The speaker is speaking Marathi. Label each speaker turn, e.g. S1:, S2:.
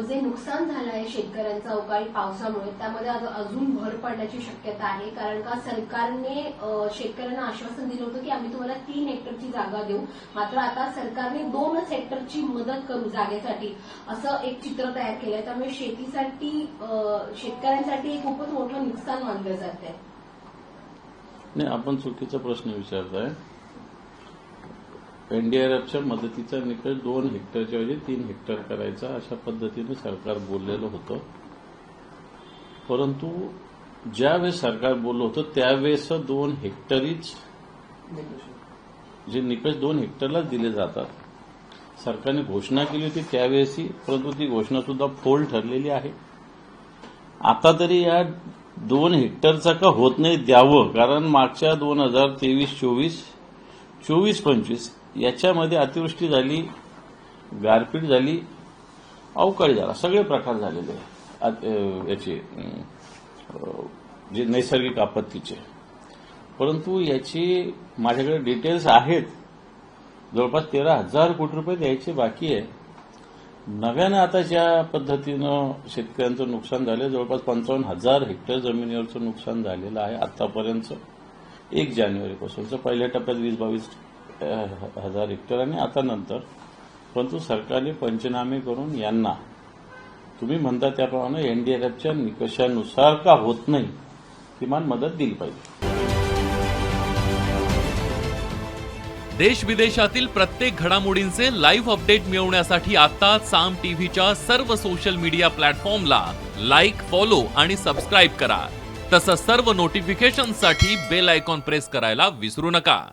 S1: जे नुकसान झालं आहे शेतकऱ्यांचं अवकाळी पावसामुळे त्यामध्ये अजून भर पडण्याची शक्यता आहे, कारण का सरकारने शेतकऱ्यांना आश्वासन दिलं होतं की आम्ही तुम्हाला 3 हेक्टरची जागा देऊ, मात्र आता सरकारने 2च हेक्टरची मदत करू जागेसाठी असं एक चित्र तयार केलंय. त्यामुळे शेतीसाठी शेतकऱ्यांसाठी एक खूपच मोठं नुकसान मानलं जात आहे.
S2: नाही, आपण चुकीचा प्रश्न विचारताय. एनडीआरएफच्या मदतीचा निकष 2 हेक्टरच्या ऐवजी 3 हेक्टर करायचा अशा पद्धतीने सरकार बोललेलं होतं. परंतु ज्यावेळेस सरकार बोललं होतं त्यावेळेस 2 हेक्टरीच जे निकष 2 हेक्टरलाच दिले जातात. सरकारने घोषणा केली होती त्यावेळेसही, परंतु ती घोषणा सुद्धा फोल ठरलेली आहे. आता तरी या 2 हेक्टरचा का होत नाही द्यावं, कारण मागच्या 2023-24, 24-25 याच्यामध्ये अतिवृष्टी झाली, गारपीट झाली, अवकाळी झाला, सगळे प्रकार झालेले याचे जे नैसर्गिक आपत्तीचे. परंतु याची माझ्याकडे डिटेल्स आहेत. जवळपास 13,000 कोटी रुपये द्यायचे बाकी आहे. नव्यानं आता ज्या पद्धतीनं शेतकऱ्यांचं नुकसान झालं, जवळपास 55,000 हेक्टर जमिनीवरचं नुकसान झालेलं आहे आतापर्यंत. 1 जानेवारीपासूनचं पहिल्या टप्प्यात 20-22 हजार हेक्टर आणि आता नंतर. परंतु सरकारने पंचनामे करून यांना तुम्ही म्हणता त्याप्रमाणे एनडीआरएफच्या निकषानुसार का होत नाही किमान मदत दिली पाहिजे.
S3: देश विदेशातील प्रत्येक घडामोडींचे लाईव्ह अपडेट मिळवण्यासाठी आता साम टीव्हीच्या सर्व सोशल मीडिया प्लॅटफॉर्मला लाईक, फॉलो आणि सबस्क्राईब करा. तसंच सर्व नोटिफिकेशनसाठी बेल आयकॉन प्रेस करायला विसरू नका.